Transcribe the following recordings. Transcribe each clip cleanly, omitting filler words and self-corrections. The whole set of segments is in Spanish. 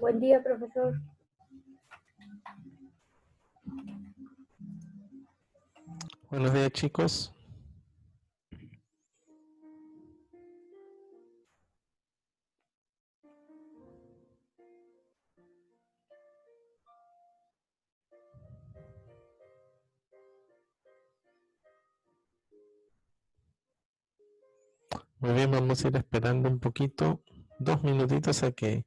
Buen día, profesor. Buenos días, chicos. Muy bien, vamos a ir esperando un poquito, 2 minutitos a que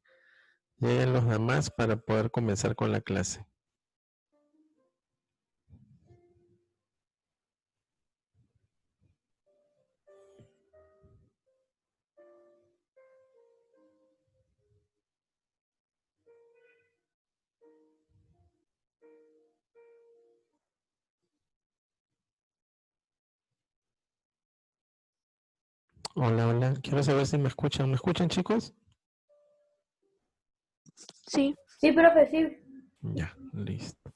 lleguen los demás para poder comenzar con la clase. Hola, hola. Quiero saber si me escuchan. ¿Me escuchan, chicos? Sí. Sí, profe, sí. Ya, listo.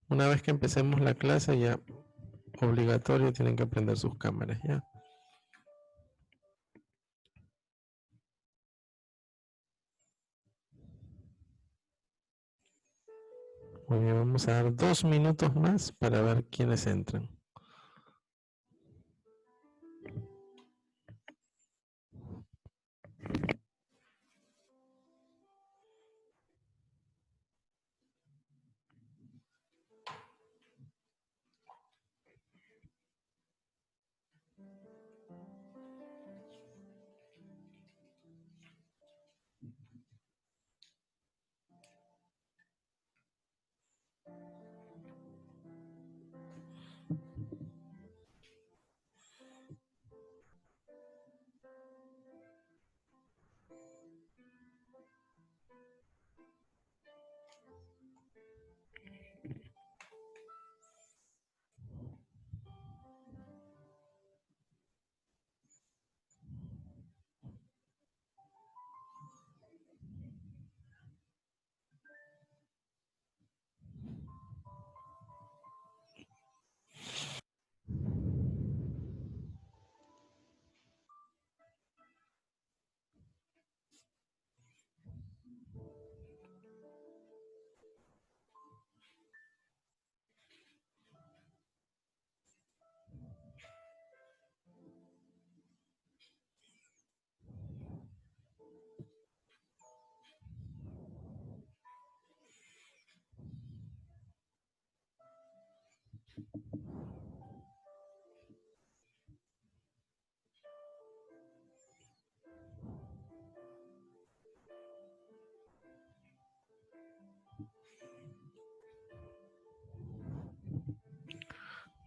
Una vez que empecemos la clase, ya obligatorio tienen que prender sus cámaras, ¿ya? Muy bien, vamos a dar 2 minutos más para ver quiénes entran.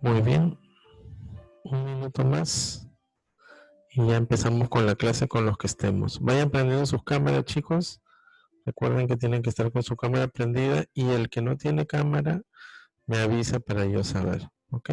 Muy bien, 1 minuto más y ya empezamos con la clase con los que estemos. Vayan prendiendo sus cámaras, chicos. Recuerden que tienen que estar con su cámara prendida y el que no tiene cámara me avisa para yo saber, ¿ok?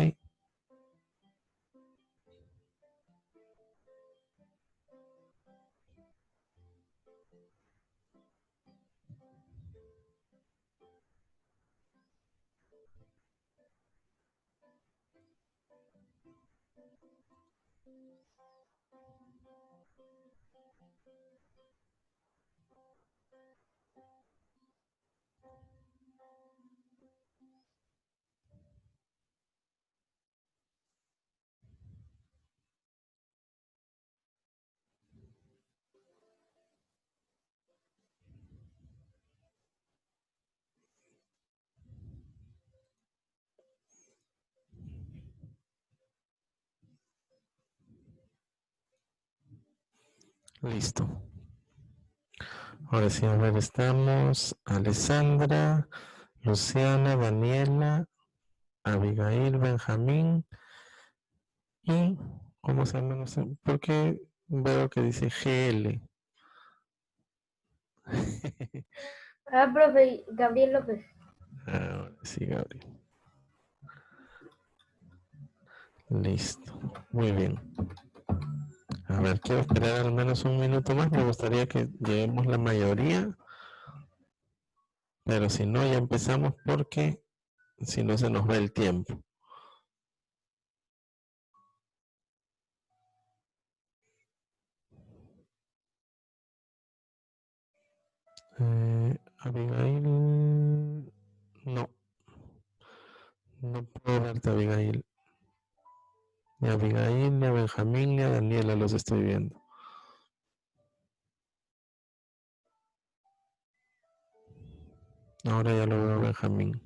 Listo. Ahora sí, a ver, estamos Alessandra, Luciana, Daniela, Abigail, Benjamín y ¿cómo se llama? No sé, porque veo que dice GL. Profe, Gabriel López. Ahora sí, Gabriel. Listo. Muy bien. A ver, quiero esperar al menos 1 minuto más. Me gustaría que lleguemos la mayoría. Pero si no, ya empezamos porque si no se nos va el tiempo. Abigail, no, no puedo verte, Abigail. Ni a Abigail, ni a Benjamín, ni a Daniela los estoy viendo. Ahora ya lo veo a Benjamín.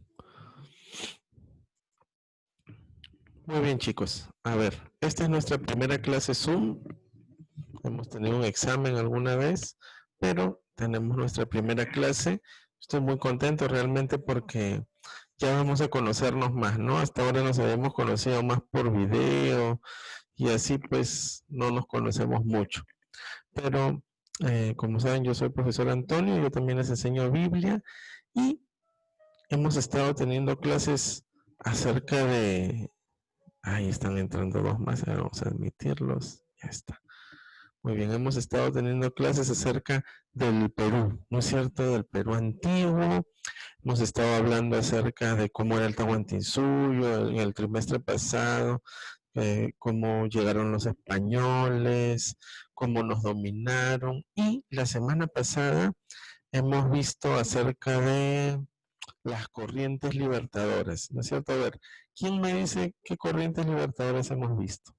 Muy bien, chicos. A ver, esta es nuestra primera clase Zoom. Hemos tenido un examen alguna vez, pero tenemos nuestra primera clase. Estoy muy contento realmente porque ya vamos a conocernos más, ¿no? Hasta ahora nos habíamos conocido más por video y así pues no nos conocemos mucho. Pero como saben, yo soy profesor Antonio, yo también les enseño Biblia y hemos estado teniendo clases acerca de... Ahí están entrando dos más, vamos a admitirlos. Ya está. Muy bien, hemos estado teniendo clases acerca del Perú, ¿no es cierto? Del Perú antiguo. Hemos estado hablando acerca de cómo era el Tahuantinsuyo en el trimestre pasado, cómo llegaron los españoles, cómo nos dominaron. Y la semana pasada hemos visto acerca de las corrientes libertadoras, ¿no es cierto? A ver, ¿quién me dice qué corrientes libertadoras hemos visto?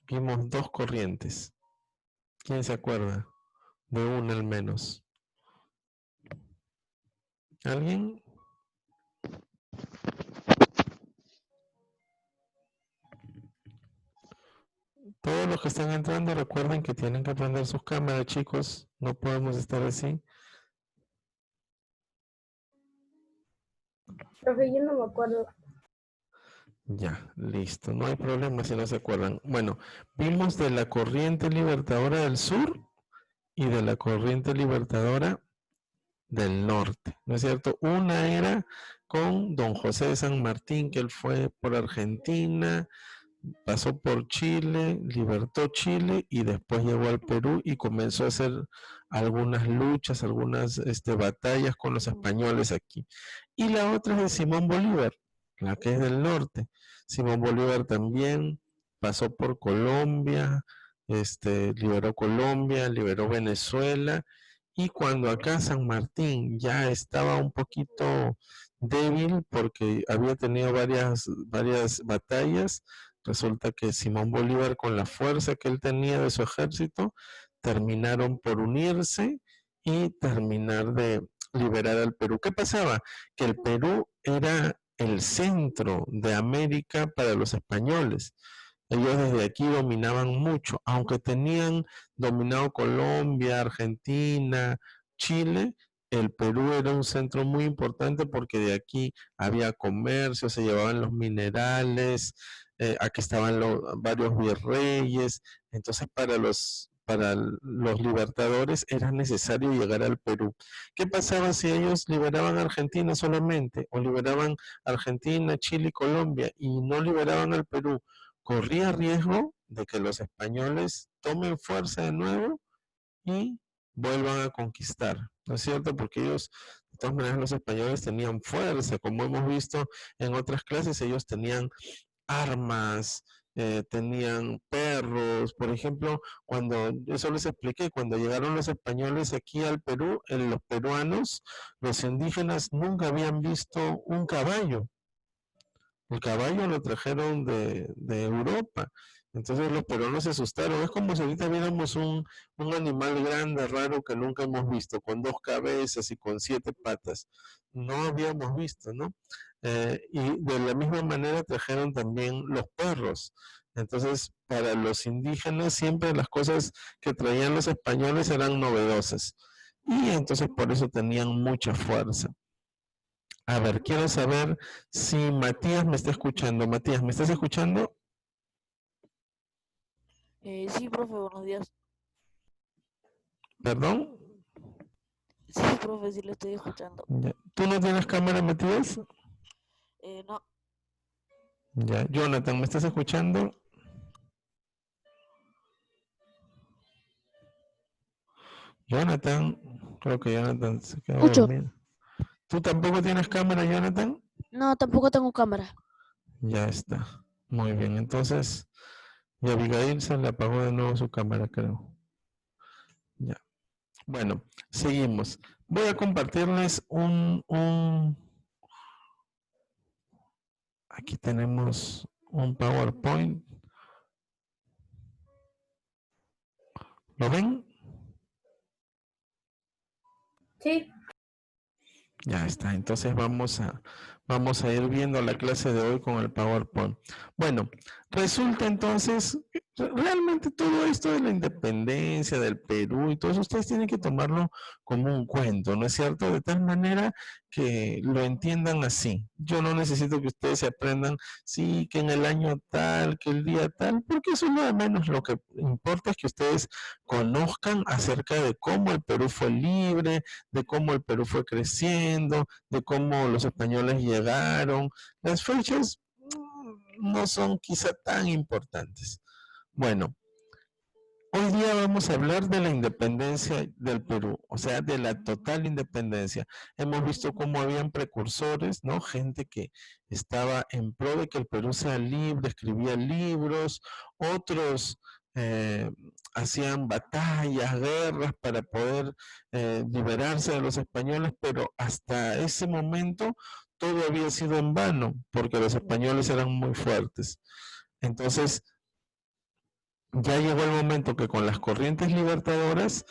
Vimos dos corrientes. ¿Quién se acuerda? De una al menos. ¿Alguien? Todos los que están entrando recuerden que tienen que prender sus cámaras, chicos. No podemos estar así. Profe, yo no me acuerdo. Ya, listo. No hay problema si no se acuerdan. Bueno, vimos de la corriente libertadora del sur y de la corriente libertadora del norte, ¿no es cierto? Una era con don José de San Martín, que él fue por Argentina, pasó por Chile, libertó Chile y después llegó al Perú y comenzó a hacer algunas luchas, algunas batallas con los españoles aquí. Y la otra es de Simón Bolívar, la que es del norte. Simón Bolívar también pasó por Colombia, liberó Colombia, liberó Venezuela, y cuando acá San Martín ya estaba un poquito débil porque había tenido varias batallas, resulta que Simón Bolívar, con la fuerza que él tenía de su ejército, terminaron por unirse y terminar de liberar al Perú. ¿Qué pasaba? Que el Perú era el centro de América para los españoles. Ellos desde aquí dominaban mucho, aunque tenían dominado Colombia, Argentina, Chile. El Perú era un centro muy importante porque de aquí había comercio, se llevaban los minerales, aquí estaban varios virreyes. Entonces para los libertadores era necesario llegar al Perú. ¿Qué pasaba si ellos liberaban a Argentina solamente, o liberaban Argentina, Chile y Colombia y no liberaban al Perú? Corría riesgo de que los españoles tomen fuerza de nuevo y vuelvan a conquistar, ¿no es cierto? Porque ellos, de todas maneras, los españoles tenían fuerza, como hemos visto en otras clases, ellos tenían armas, tenían perros. Por ejemplo, cuando, eso les expliqué, cuando llegaron los españoles aquí al Perú, los peruanos, los indígenas nunca habían visto un caballo. El caballo lo trajeron de Europa. Entonces los peruanos se asustaron. Es como si ahorita viéramos un animal grande, raro, que nunca hemos visto, con dos cabezas y con 7 patas. No habíamos visto, ¿no? Y de la misma manera trajeron también los perros. Entonces, para los indígenas siempre las cosas que traían los españoles eran novedosas. Y entonces por eso tenían mucha fuerza. A ver, quiero saber si Matías me está escuchando. Matías, ¿me estás escuchando? Sí, profe, buenos días. ¿Perdón? Sí, profe, sí lo estoy escuchando. Ya. ¿Tú no tienes cámara, Matías? No, Ya. Jonathan, ¿me estás escuchando? Jonathan, creo que Jonathan se quedó Escucho. dormido. ¿Tú tampoco tienes cámara, Jonathan? No, tampoco tengo cámara. Ya está. Muy bien, entonces, y Abigail se le apagó de nuevo su cámara, creo. Ya. Bueno, seguimos. Voy a compartirles aquí tenemos un PowerPoint. ¿Lo ven? Sí, Ya está, entonces vamos a ir viendo la clase de hoy con el PowerPoint. Bueno, resulta entonces, realmente todo esto de la independencia del Perú y todo eso, ustedes tienen que tomarlo como un cuento, ¿no es cierto? De tal manera que lo entiendan así. Yo no necesito que ustedes se aprendan, sí, que en el año tal, que el día tal, porque eso es lo de menos. Lo que importa es que ustedes conozcan acerca de cómo el Perú fue libre, de cómo el Perú fue creciendo, de cómo los españoles llegaron. Las fechas no son quizá tan importantes. Bueno, hoy día vamos a hablar de la independencia del Perú, o sea, de la total independencia. Hemos visto cómo habían precursores, ¿no? Gente que estaba en pro de que el Perú sea libre, escribía libros, otros hacían batallas, guerras para poder liberarse de los españoles, pero hasta ese momento todo había sido en vano, porque los españoles eran muy fuertes. Entonces, ya llegó el momento que con las corrientes libertadoras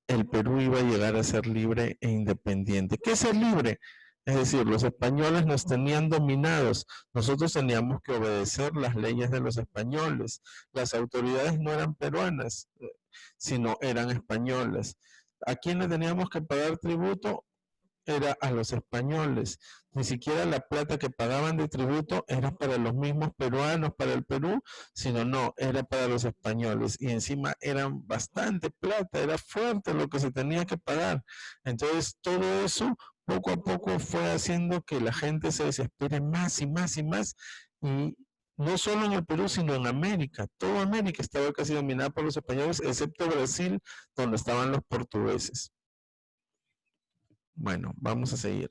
el Perú iba a llegar a ser libre e independiente. ¿Qué es ser libre? Es decir, los españoles nos tenían dominados, nosotros teníamos que obedecer las leyes de los españoles. Las autoridades no eran peruanas, sino eran españolas. ¿A quién le teníamos que pagar tributo? Era a los españoles. Ni siquiera la plata que pagaban de tributo era para los mismos peruanos, para el Perú, sino no, era para los españoles. Y encima eran bastante plata, era fuerte lo que se tenía que pagar. Entonces todo eso poco a poco fue haciendo que la gente se desespere más y más y más. Y no solo en el Perú, sino en América. Toda América estaba casi dominada por los españoles, excepto Brasil, donde estaban los portugueses. Bueno, vamos a seguir.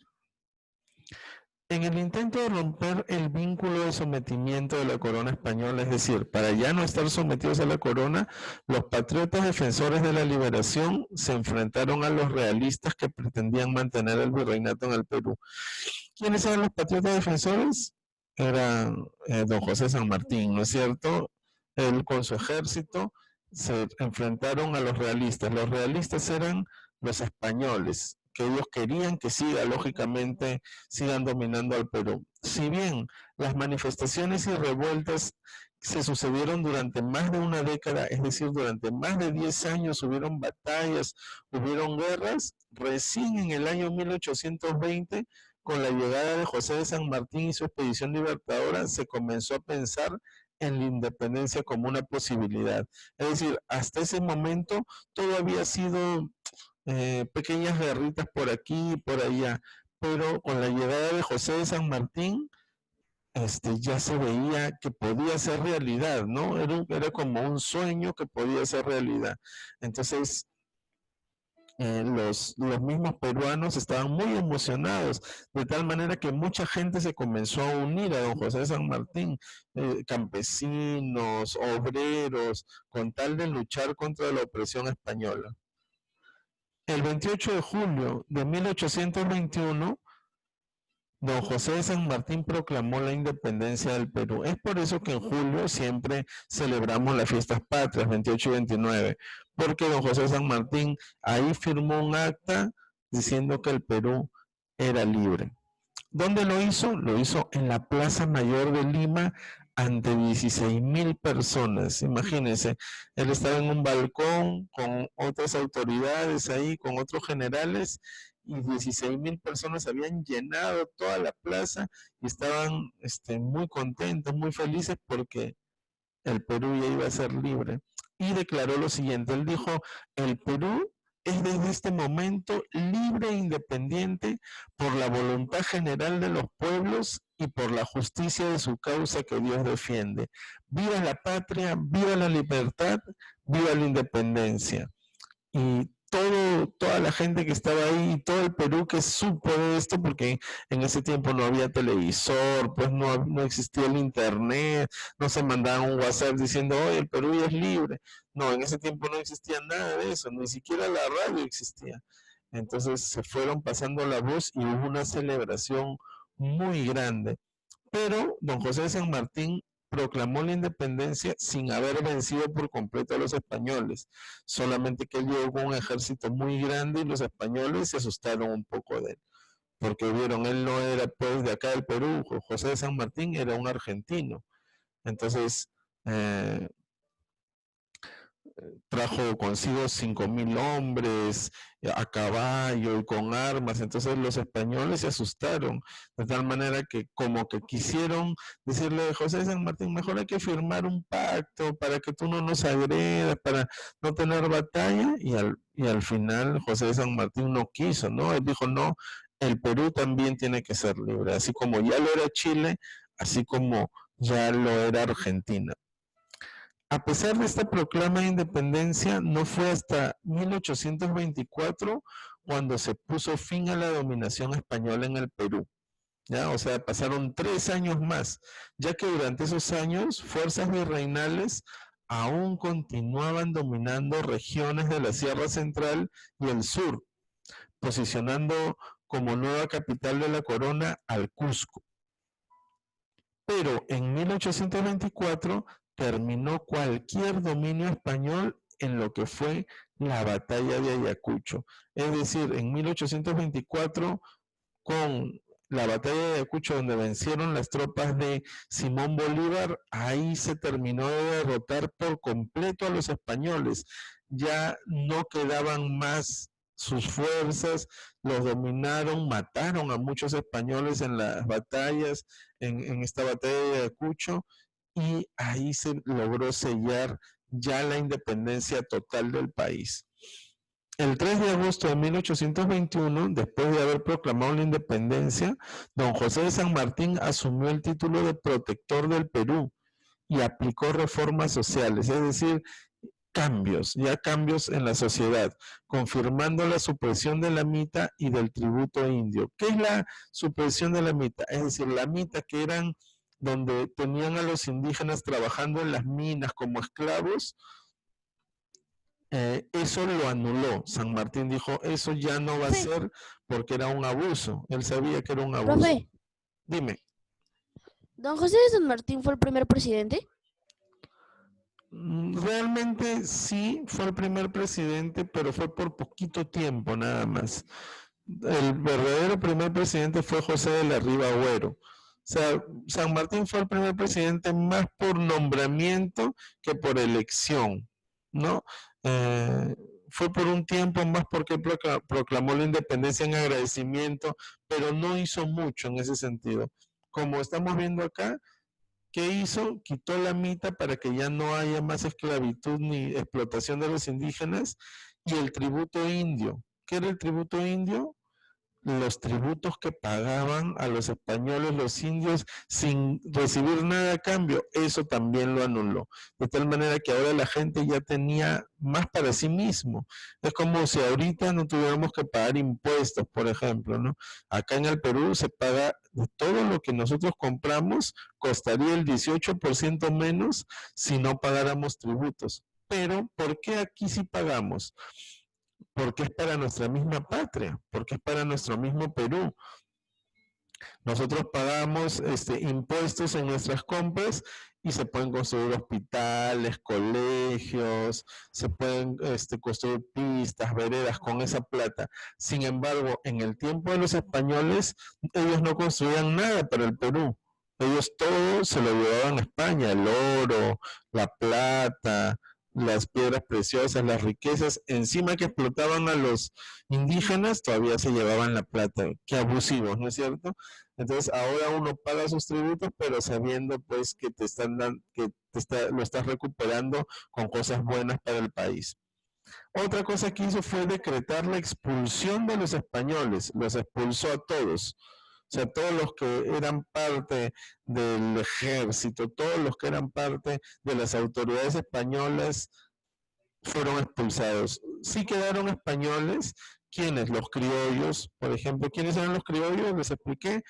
En el intento de romper el vínculo de sometimiento de la corona española, es decir, para ya no estar sometidos a la corona, los patriotas defensores de la liberación se enfrentaron a los realistas que pretendían mantener el virreinato en el Perú. ¿Quiénes eran los patriotas defensores? Eran don José San Martín, ¿no es cierto? Él con su ejército se enfrentaron a los realistas. Los realistas eran los españoles, que ellos querían que lógicamente, sigan dominando al Perú. Si bien las manifestaciones y revueltas se sucedieron durante más de una década, es decir, durante más de 10 años hubieron batallas, hubieron guerras, recién en el año 1820, con la llegada de José de San Martín y su expedición libertadora, se comenzó a pensar en la independencia como una posibilidad. Es decir, hasta ese momento todo había sido pequeñas guerritas por aquí y por allá, pero con la llegada de José de San Martín, ya se veía que podía ser realidad, ¿no? Era como un sueño que podía ser realidad. Entonces, los mismos peruanos estaban muy emocionados, de tal manera que mucha gente se comenzó a unir a don José de San Martín, campesinos, obreros, con tal de luchar contra la opresión española. El 28 de julio de 1821, don José de San Martín proclamó la independencia del Perú. Es por eso que en julio siempre celebramos las fiestas patrias, 28 y 29, porque don José de San Martín ahí firmó un acta diciendo que el Perú era libre. ¿Dónde lo hizo? Lo hizo en la Plaza Mayor de Lima ante 16,000 personas. Imagínense, él estaba en un balcón con otras autoridades ahí, con otros generales, y 16,000 personas habían llenado toda la plaza y estaban muy contentos, muy felices porque el Perú ya iba a ser libre. Y declaró lo siguiente, él dijo, el Perú es desde este momento libre e independiente por la voluntad general de los pueblos y por la justicia de su causa que Dios defiende. Viva la patria, viva la libertad, viva la independencia. Y toda la gente que estaba ahí y todo el Perú que supo de esto, porque en ese tiempo no había televisor, pues no existía el internet, no se mandaba un WhatsApp diciendo, oye, el Perú ya es libre. No, en ese tiempo no existía nada de eso, ni siquiera la radio existía. Entonces se fueron pasando la voz y hubo una celebración muy grande. Pero don José de San Martín proclamó la independencia sin haber vencido por completo a los españoles, solamente que él llegó con un ejército muy grande y los españoles se asustaron un poco de él, porque vieron, él no era pues de acá del Perú, José de San Martín era un argentino, entonces trajo consigo 5,000 hombres a caballo y con armas, entonces los españoles se asustaron, de tal manera que como que quisieron decirle a José de San Martín, mejor hay que firmar un pacto para que tú no nos agredas, para no tener batalla, y al final José de San Martín no quiso, ¿no? Él dijo, no, el Perú también tiene que ser libre, así como ya lo era Chile, así como ya lo era Argentina. A pesar de esta proclama de independencia, no fue hasta 1824 cuando se puso fin a la dominación española en el Perú. ¿Ya? O sea, pasaron 3 años más, ya que durante esos años fuerzas virreinales aún continuaban dominando regiones de la Sierra Central y el sur, posicionando como nueva capital de la corona al Cusco. Pero en 1824 terminó cualquier dominio español en lo que fue la batalla de Ayacucho. Es decir, en 1824, con la batalla de Ayacucho, donde vencieron las tropas de Simón Bolívar, ahí se terminó de derrotar por completo a los españoles. Ya no quedaban más sus fuerzas, los dominaron, mataron a muchos españoles en las batallas, en esta batalla de Ayacucho, y ahí se logró sellar ya la independencia total del país. El 3 de agosto de 1821, después de haber proclamado la independencia, don José de San Martín asumió el título de protector del Perú y aplicó reformas sociales, es decir, cambios en la sociedad, confirmando la supresión de la mita y del tributo indio. ¿Qué es la supresión de la mita? Es decir, la mita, que eran donde tenían a los indígenas trabajando en las minas como esclavos, eso lo anuló. San Martín dijo, eso ya no va a ser, porque era un abuso. Él sabía que era un abuso. Profe, Dime. ¿don José de San Martín fue el primer presidente? Realmente sí, fue el primer presidente, pero fue por poquito tiempo nada más. El verdadero primer presidente fue José de la Riva Agüero. O sea, San Martín fue el primer presidente más por nombramiento que por elección, ¿no? Fue por un tiempo más porque proclamó la independencia en agradecimiento, pero no hizo mucho en ese sentido. Como estamos viendo acá, ¿qué hizo? Quitó la mita para que ya no haya más esclavitud ni explotación de los indígenas, y el tributo indio. ¿Qué era el tributo indio? Los tributos que pagaban a los españoles, los indios, sin recibir nada a cambio, eso también lo anuló. De tal manera que ahora la gente ya tenía más para sí mismo. Es como si ahorita no tuviéramos que pagar impuestos, por ejemplo, ¿no? Acá en el Perú se paga de todo lo que nosotros compramos, costaría el 18% menos si no pagáramos tributos. Pero, ¿por qué aquí sí pagamos? Porque es para nuestra misma patria, porque es para nuestro mismo Perú. Nosotros pagamos impuestos en nuestras compras y se pueden construir hospitales, colegios, se pueden construir pistas, veredas con esa plata. Sin embargo, en el tiempo de los españoles, ellos no construían nada para el Perú. Ellos todo se lo llevaban a España, el oro, la plata, las piedras preciosas, las riquezas, encima que explotaban a los indígenas, todavía se llevaban la plata. Qué abusivos, ¿no es cierto? Entonces ahora uno paga sus tributos, pero sabiendo pues que te están dando, lo estás recuperando con cosas buenas para el país. Otra cosa que hizo fue decretar la expulsión de los españoles, los expulsó a todos. O sea, todos los que eran parte del ejército, todos los que eran parte de las autoridades españolas fueron expulsados. sí quedaron españoles. ¿Quiénes? Los criollos, por ejemplo. ¿Quiénes eran los criollos? Les expliqué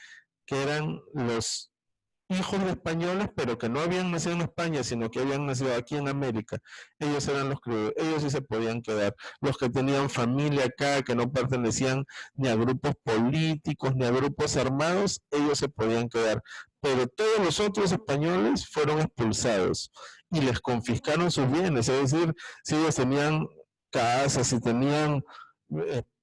que eran los hijos de españoles, pero que no habían nacido en España, sino que habían nacido aquí en América. Ellos eran los criollos, ellos sí se podían quedar. Los que tenían familia acá, que no pertenecían ni a grupos políticos, ni a grupos armados, ellos se podían quedar. Pero todos los otros españoles fueron expulsados y les confiscaron sus bienes, es decir, si ellos tenían casas, si tenían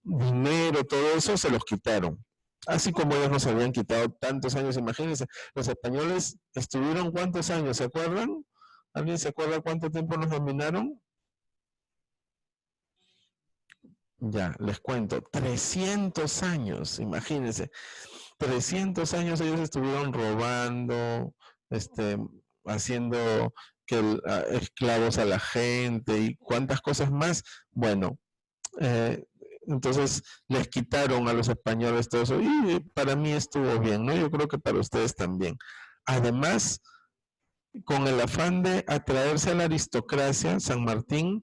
dinero, todo eso, se los quitaron. Así como ellos nos habían quitado tantos años, imagínense, los españoles estuvieron ¿cuántos años? ¿Se acuerdan? ¿Alguien se acuerda cuánto tiempo nos dominaron? Ya, les cuento, 300 años, imagínense. 300 años ellos estuvieron robando, haciendo esclavos a la gente y cuántas cosas más. Bueno, entonces les quitaron a los españoles todo eso y para mí estuvo bien, ¿no? Yo creo que para ustedes también. Además, con el afán de atraerse a la aristocracia, San Martín,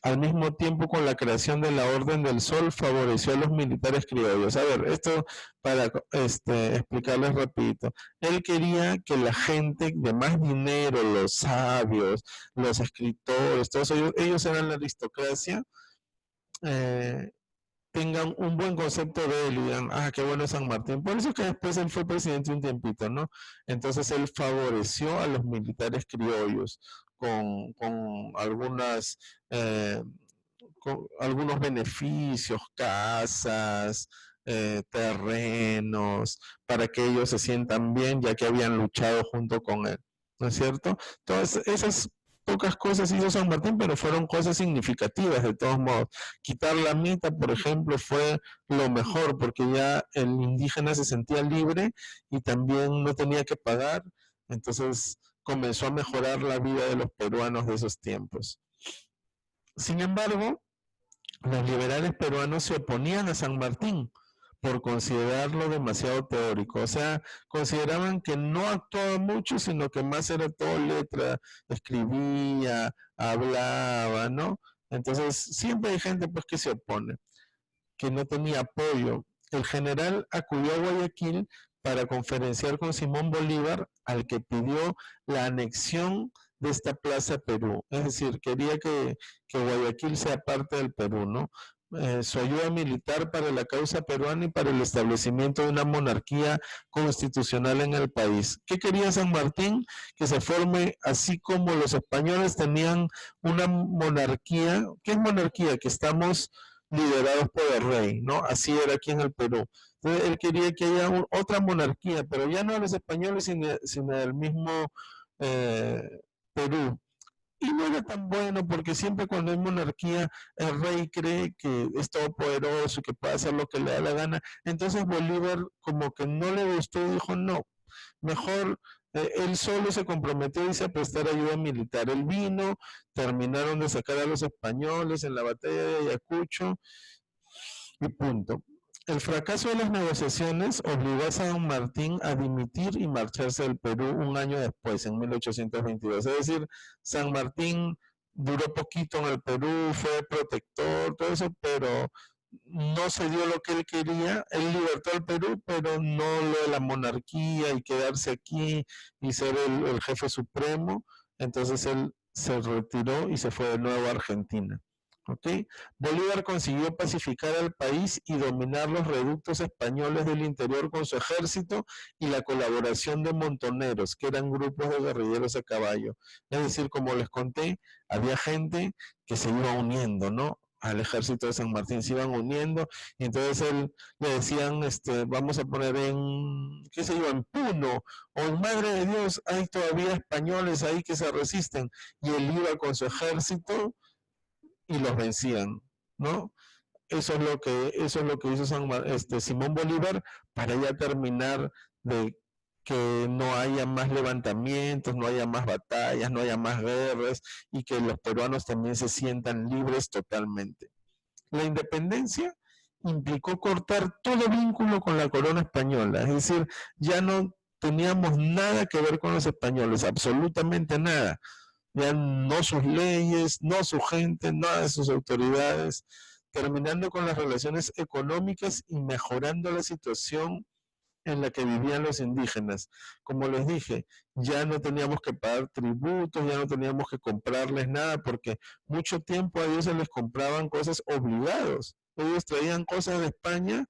al mismo tiempo con la creación de la Orden del Sol, favoreció a los militares criollos. A ver, esto para explicarles rapidito. Él quería que la gente de más dinero, los sabios, los escritores, todos ellos eran la aristocracia, tengan un buen concepto de él y digan, qué bueno es San Martín. Por eso que después él fue presidente un tiempito, ¿no? Entonces él favoreció a los militares criollos con algunos beneficios, casas, terrenos, para que ellos se sientan bien, ya que habían luchado junto con él, ¿no es cierto? Todas esas pocas cosas hizo San Martín, pero fueron cosas significativas de todos modos. Quitar la mitad, por ejemplo, fue lo mejor, porque ya el indígena se sentía libre y también no tenía que pagar, entonces comenzó a mejorar la vida de los peruanos de esos tiempos. Sin embargo, los liberales peruanos se oponían a San Martín por considerarlo demasiado teórico, o sea, consideraban que no actuaba mucho, sino que más era todo letra, escribía, hablaba, ¿no? Entonces, siempre hay gente pues que se opone, que no tenía apoyo. El general acudió a Guayaquil para conferenciar con Simón Bolívar, al que pidió la anexión de esta plaza Perú, es decir, quería que Guayaquil sea parte del Perú, ¿no? Su ayuda militar para la causa peruana y para el establecimiento de una monarquía constitucional en el país. ¿Qué quería San Martín? Que se forme, así como los españoles tenían una monarquía. ¿Qué es monarquía? Que estamos liderados por el rey, ¿no? Así era aquí en el Perú. Entonces él quería que haya otra monarquía, pero ya no de los españoles, sino del mismo Perú. Y no era tan bueno porque siempre cuando hay monarquía el rey cree que es todopoderoso, que puede hacer lo que le da la gana. Entonces Bolívar como que no le gustó y dijo no, mejor él solo se comprometió a prestar ayuda militar. Él vino, terminaron de sacar a los españoles en la batalla de Ayacucho y punto. El fracaso de las negociaciones obligó a San Martín a dimitir y marcharse del Perú un año después, en 1822. Es decir, San Martín duró poquito en el Perú, fue protector, todo eso, pero no se dio lo que él quería. Él libertó al Perú, pero no lo de la monarquía y quedarse aquí y ser el jefe supremo. Entonces él se retiró y se fue de nuevo a Argentina. ¿Okay? Bolívar consiguió pacificar al país y dominar los reductos españoles del interior con su ejército y la colaboración de montoneros, que eran grupos de guerrilleros a caballo. Es decir, como les conté, había gente que se iba uniendo, ¿no? Al ejército de San Martín, se iban uniendo, y entonces él le decían, vamos a poner en, qué sé yo, en Puno, o en Madre de Dios, hay todavía españoles ahí que se resisten, y él iba con su ejército y los vencían, ¿no? Eso es lo que hizo Simón Bolívar para ya terminar de que no haya más levantamientos, no haya más batallas, no haya más guerras y que los peruanos también se sientan libres totalmente. La independencia implicó cortar todo vínculo con la corona española, es decir, ya no teníamos nada que ver con los españoles, absolutamente nada. ya no sus leyes, no su gente, nada de sus autoridades, terminando con las relaciones económicas y mejorando la situación en la que vivían los indígenas. Como les dije, ya no teníamos que pagar tributos, ya no teníamos que comprarles nada, porque mucho tiempo a ellos se les compraban cosas obligados. Ellos traían cosas de España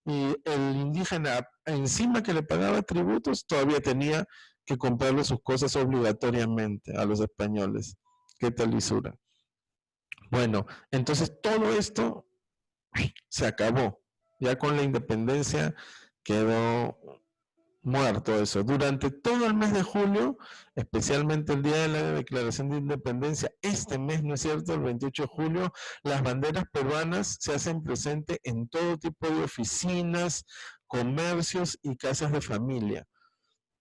y el indígena, encima que le pagaba tributos, todavía tenía que comprarle sus cosas obligatoriamente a los españoles. ¿Qué tal lisura? Bueno, entonces todo esto se acabó. Ya con la independencia quedó muerto eso. Durante todo el mes de julio, especialmente el día de la Declaración de Independencia, este mes, ¿no es cierto?, el 28 de julio, las banderas peruanas se hacen presente en todo tipo de oficinas, comercios y casas de familia.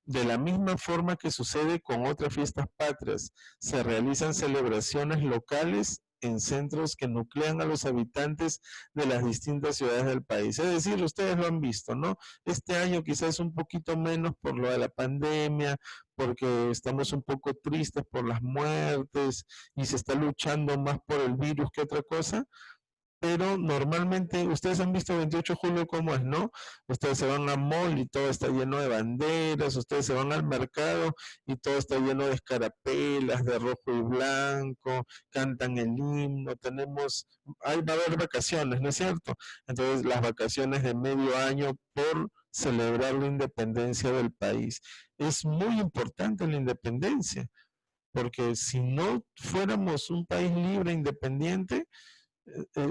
De la misma forma que sucede con otras fiestas patrias, se realizan celebraciones locales en centros que nuclean a los habitantes de las distintas ciudades del país. Es decir, ustedes lo han visto, ¿no? Este año quizás un poquito menos por lo de la pandemia, porque estamos un poco tristes por las muertes y se está luchando más por el virus que otra cosa, pero normalmente ustedes han visto 28 de julio cómo es, ¿no? Ustedes se van a mall y todo está lleno de banderas, ustedes se van al mercado y todo está lleno de escarapelas, de rojo y blanco, cantan el himno, ahí va a haber vacaciones, ¿no es cierto? Entonces las vacaciones de medio año por celebrar la independencia del país. Es muy importante la independencia, porque si no fuéramos un país libre, independiente,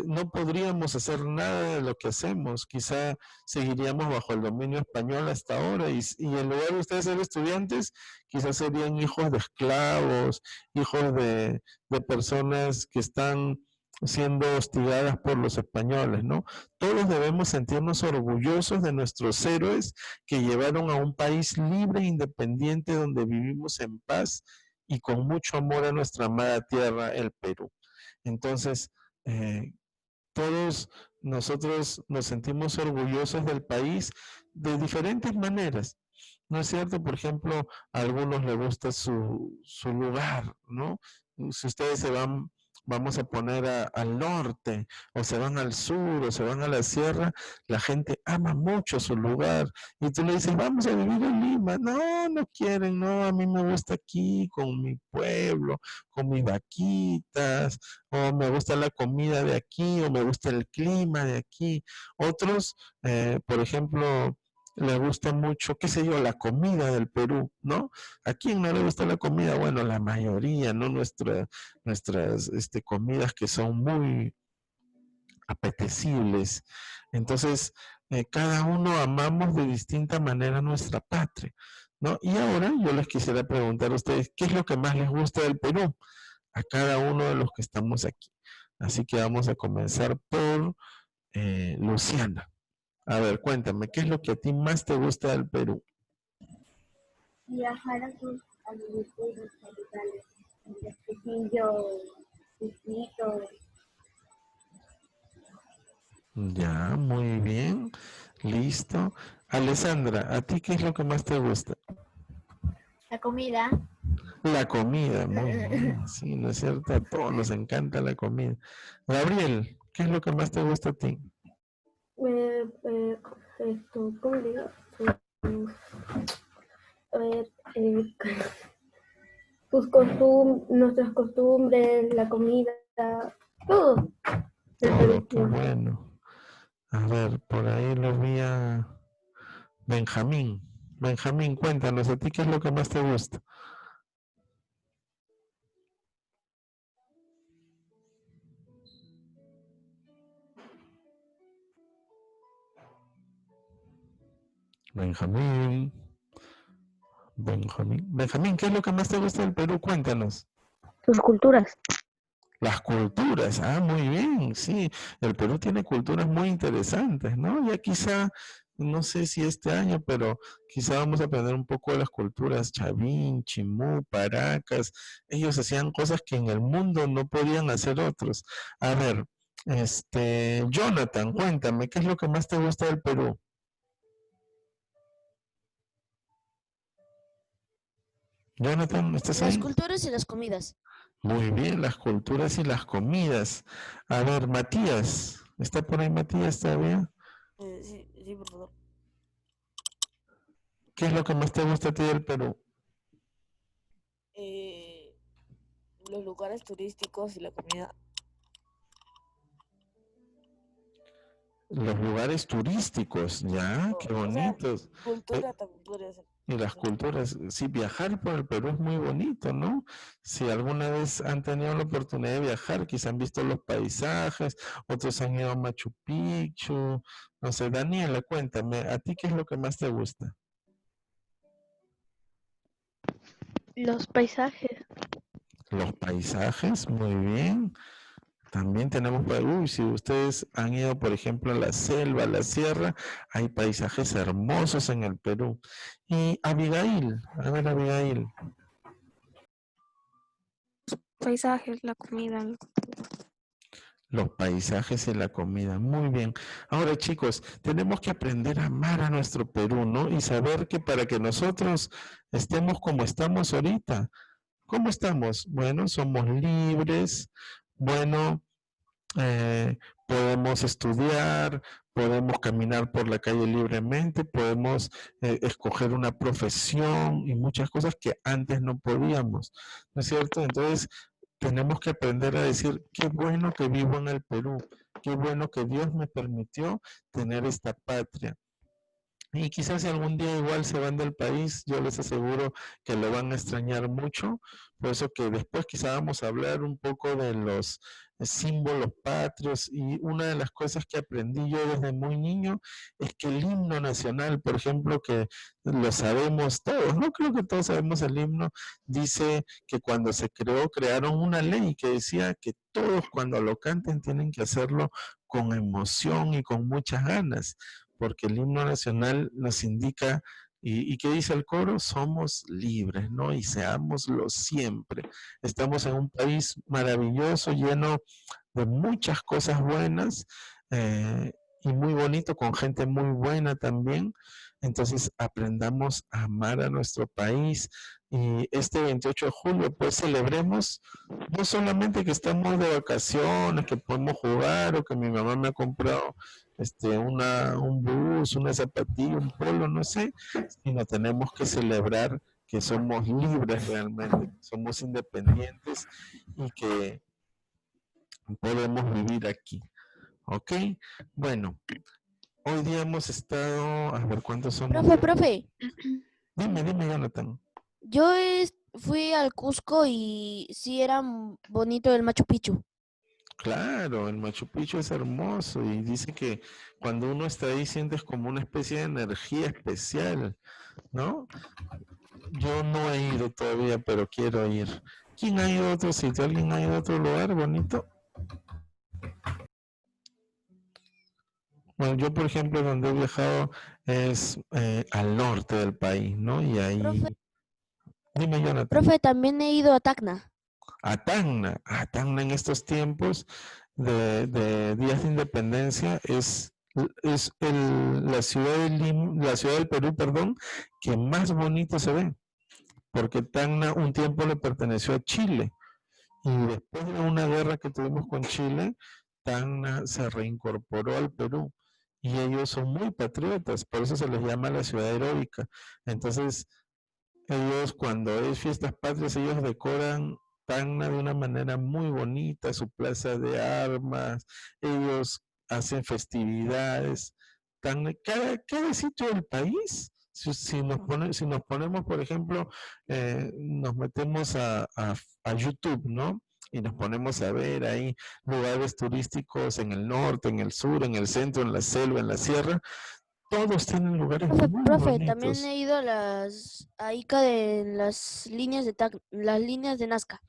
no podríamos hacer nada de lo que hacemos. Quizá seguiríamos bajo el dominio español hasta ahora y en lugar de ustedes ser estudiantes, quizás serían hijos de esclavos, hijos de personas que están siendo hostigadas por los españoles, ¿no? Todos debemos sentirnos orgullosos de nuestros héroes que llevaron a un país libre e independiente donde vivimos en paz y con mucho amor a nuestra amada tierra, el Perú. Entonces, eh, todos nosotros nos sentimos orgullosos del país de diferentes maneras. ¿No es cierto? Por ejemplo, a algunos les gusta su lugar, ¿no? Si ustedes se van, vamos a poner al norte, o se van al sur, o se van a la sierra, la gente ama mucho su lugar. Y tú le dices, vamos a vivir en Lima. No, no quieren, no, a mí me gusta aquí, con mi pueblo, con mis vaquitas, o me gusta la comida de aquí, o me gusta el clima de aquí. Otros, por ejemplo, le gusta mucho, qué sé yo, la comida del Perú, ¿no? ¿A quién no le gusta la comida? Bueno, la mayoría, ¿no? Nuestras comidas que son muy apetecibles. Entonces, cada uno amamos de distinta manera nuestra patria, ¿no? Y ahora yo les quisiera preguntar a ustedes, ¿qué es lo que más les gusta del Perú? A cada uno de los que estamos aquí. Así que vamos a comenzar por Luciana. A ver, cuéntame, ¿qué es lo que a ti más te gusta del Perú? Viajar a sus capitales, el Trujillo, Quito. Ya, muy bien. Listo. Alessandra, ¿a ti qué es lo que más te gusta? La comida. La comida, muy bien. Sí, ¿no es cierto? A todos nos encanta la comida. Gabriel, ¿qué es lo que más te gusta a ti? ¿Cómo le digo? Eh, nuestras costumbres, la comida, todo. Todo, qué bueno. A ver, por ahí lo vi a Benjamín. Benjamín, cuéntanos, ¿a ti qué es lo que más te gusta? Benjamín. Benjamín, ¿qué es lo que más te gusta del Perú? Cuéntanos. Sus culturas. Las culturas, muy bien, sí. El Perú tiene culturas muy interesantes, ¿no? Ya quizá, no sé si este año, pero quizá vamos a aprender un poco de las culturas Chavín, Chimú, Paracas. Ellos hacían cosas que en el mundo no podían hacer otros. A ver, Jonathan, cuéntame, ¿qué es lo que más te gusta del Perú? Jonathan, ¿estás Las ahí? culturas y las comidas. Muy bien, las culturas y las comidas. A ver, Matías, ¿está por ahí Matías todavía? Sí, profesor. ¿Qué es lo que más te gusta a ti del Perú? Los lugares turísticos y la comida. Los lugares turísticos, ya, qué O sea, bonitos. cultura también podría ser. Y las culturas, sí, viajar por el Perú es muy bonito, ¿no? Si alguna vez han tenido la oportunidad de viajar, quizás han visto los paisajes, otros han ido a Machu Picchu, no sé, Daniela, cuéntame, ¿a ti qué es lo que más te gusta? Los paisajes. Los paisajes, muy bien. También tenemos, si ustedes han ido, por ejemplo, a la selva, a la sierra, hay paisajes hermosos en el Perú. Y Abigail, a ver, Abigail. Paisajes, la comida. Los paisajes y la comida. Muy bien. Ahora, chicos, tenemos que aprender a amar a nuestro Perú, ¿no? Y saber que para que nosotros estemos como estamos ahorita, ¿cómo estamos? Bueno, somos libres, bueno, eh, podemos estudiar, podemos caminar por la calle libremente, podemos escoger una profesión y muchas cosas que antes no podíamos, ¿no es cierto? Entonces, tenemos que aprender a decir, qué bueno que vivo en el Perú, qué bueno que Dios me permitió tener esta patria. Y quizás si algún día igual se van del país, yo les aseguro que lo van a extrañar mucho. Por eso que después quizás vamos a hablar un poco de los símbolos patrios. Y una de las cosas que aprendí yo desde muy niño es que el himno nacional, por ejemplo, que lo sabemos todos, no creo que todos sabemos el himno, dice que cuando se creó, crearon una ley que decía que todos cuando lo canten tienen que hacerlo con emoción y con muchas ganas porque el himno nacional nos indica, ¿y qué dice el coro? Somos libres, ¿no? Y seámoslo siempre. Estamos en un país maravilloso, lleno de muchas cosas buenas y muy bonito, con gente muy buena también. Entonces aprendamos a amar a nuestro país y este 28 de julio pues celebremos no solamente que estamos de vacaciones, que podemos jugar o que mi mamá me ha comprado un bus, una zapatilla, un polo, no sé, sino tenemos que celebrar que somos libres realmente, somos independientes y que podemos vivir aquí. ¿Ok? Bueno, hoy día hemos estado, a ver cuántos somos. Profe, Dime, Jonathan. yo fui al Cusco y sí era bonito el Machu Picchu. Claro, el Machu Picchu es hermoso y dice que cuando uno está ahí sientes como una especie de energía especial, ¿no? Yo no he ido todavía, pero quiero ir. ¿Quién ha ido a otro sitio? ¿Alguien ha ido a otro lugar bonito? Bueno, yo por ejemplo donde he viajado es al norte del país, ¿no? Y ahí, Profe, dime Jonathan, profe, también he ido a Tacna. A Tacna en estos tiempos de días de independencia es la ciudad la ciudad del Perú, perdón, que más bonito se ve, porque Tacna un tiempo le perteneció a Chile y después de una guerra que tuvimos con Chile, Tacna se reincorporó al Perú y ellos son muy patriotas, por eso se les llama la ciudad heroica. Entonces, ellos cuando es fiestas patrias, ellos decoran Tacna de una manera muy bonita, su plaza de armas, ellos hacen festividades. Cada sitio del país, si nos ponemos, por ejemplo, nos metemos a YouTube, ¿no? Y nos ponemos a ver ahí lugares turísticos en el norte, en el sur, en el centro, en la selva, en la sierra. Todos tienen lugares muy Profe, también bonitos. he ido a Ica de las líneas de las líneas de Nazca.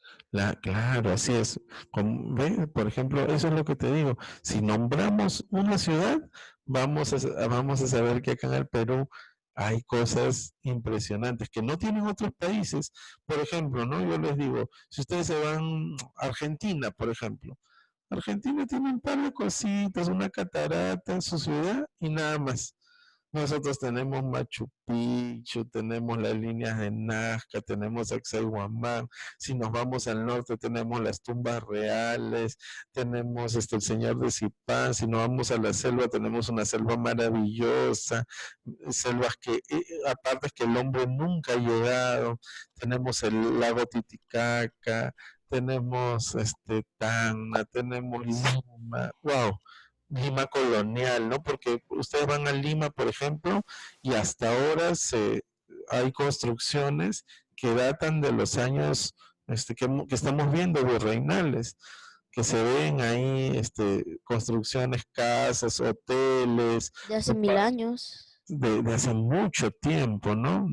Claro, así es. ¿Ve? Por ejemplo, eso es lo que te digo. Si nombramos una ciudad, vamos a saber que acá en el Perú hay cosas impresionantes que no tienen otros países. Por ejemplo, ¿no? Yo les digo, si ustedes se van a Argentina, por ejemplo, Argentina tiene un par de cositas, una catarata en su ciudad y nada más. Nosotros tenemos Machu Picchu, tenemos las líneas de Nazca, tenemos Sacsayhuamán. Si nos vamos al norte, tenemos las tumbas reales, tenemos el Señor de Zipán. Si nos vamos a la selva, tenemos una selva maravillosa, selvas que, aparte es que el hombre nunca ha llegado. Tenemos el lago Titicaca, tenemos Tacna, tenemos Lima. ¡Wow! Lima colonial, ¿no? Porque ustedes van a Lima, por ejemplo, y hasta ahora hay construcciones que datan de los años que estamos viendo virreinales, que se ven ahí construcciones, casas, hoteles. De hace 1000 años. De hace mucho tiempo, ¿no?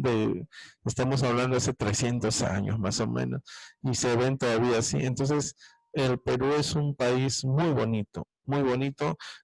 Estamos hablando de hace 300 años más o menos, y se ven todavía así. Entonces, el Perú es un país muy bonito,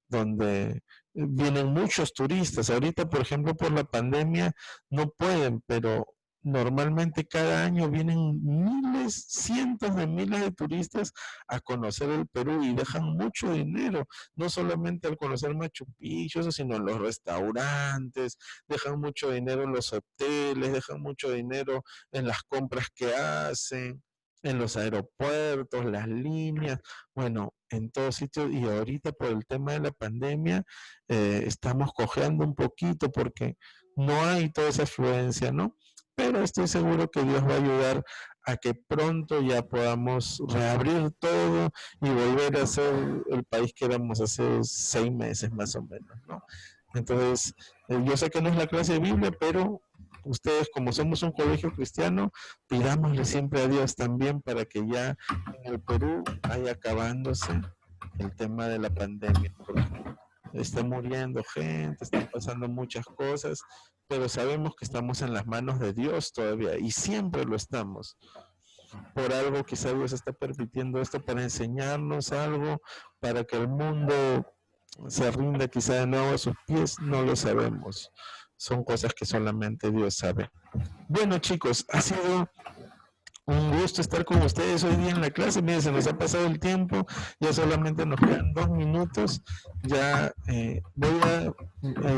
donde vienen muchos turistas. Ahorita, por ejemplo, por la pandemia no pueden, pero normalmente cada año vienen miles, cientos de miles de turistas a conocer el Perú y dejan mucho dinero, no solamente al conocer Machu Picchu, sino en los restaurantes, dejan mucho dinero en los hoteles, dejan mucho dinero en las compras que hacen, en los aeropuertos, las líneas, bueno, en todos sitios. Y ahorita por el tema de la pandemia estamos cojeando un poquito porque no hay toda esa afluencia, ¿no? Pero estoy seguro que Dios va a ayudar a que pronto ya podamos reabrir todo y volver a ser el país que éramos hace 6 meses más o menos, ¿no? Entonces, yo sé que no es la clase de Biblia, pero ustedes, como somos un colegio cristiano, pidámosle siempre a Dios también para que ya en el Perú vaya acabándose el tema de la pandemia, porque está muriendo gente, están pasando muchas cosas, pero sabemos que estamos en las manos de Dios todavía y siempre lo estamos. Por algo quizá Dios está permitiendo esto para enseñarnos algo, para que el mundo se rinda quizá de nuevo a sus pies, no lo sabemos. Son cosas que solamente Dios sabe. Bueno, chicos, ha sido un gusto estar con ustedes hoy día en la clase. Miren, se nos ha pasado el tiempo, ya solamente nos quedan 2 minutos. Ya voy a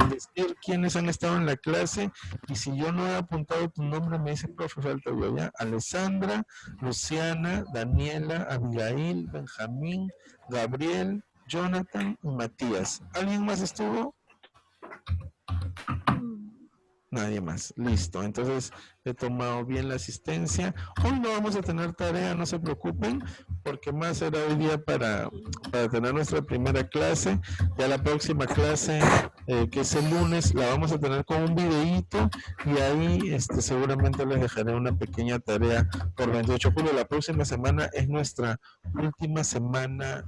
decir quiénes han estado en la clase, y si yo no he apuntado tu nombre, me dice, profe, falta yo, ¿ya? Alessandra, Luciana, Daniela, Abigail, Benjamín, Gabriel, Jonathan y Matías. ¿Alguien más estuvo? Nadie más. Listo. Entonces he tomado bien la asistencia. Hoy no vamos a tener tarea, no se preocupen, porque más será hoy día para tener nuestra primera clase. Ya la próxima clase, que es el lunes, la vamos a tener con un videíto, y ahí seguramente les dejaré una pequeña tarea por 28 de julio. La próxima semana es nuestra última semana,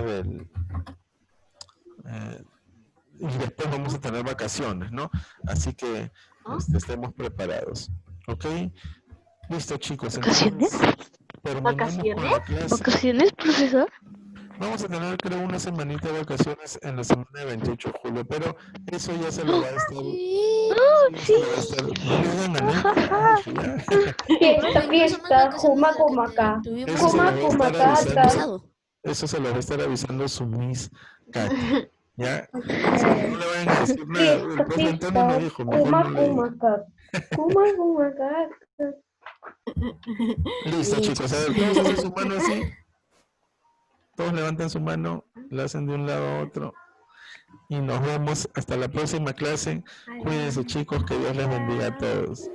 del... y después vamos a tener vacaciones, ¿no? Así que estemos preparados, ¿ok? Listo, chicos. ¿Vacaciones? ¿Vacaciones, profesor? Vamos a tener, creo, una semanita de vacaciones en la semana de 28 de julio, pero eso ya se lo va a estar... Fiesta, Jumacumaca. Eso se lo va a estar avisando su Miss Katy. Ya, no le vayan a decir nada. El profe Antonio me dijo, mejor no le diga. Listo, chicos, a ver, todos hacen su mano así. Todos levantan su mano, la hacen de un lado a otro. Y nos vemos hasta la próxima clase. Cuídense, chicos, que Dios les bendiga a todos.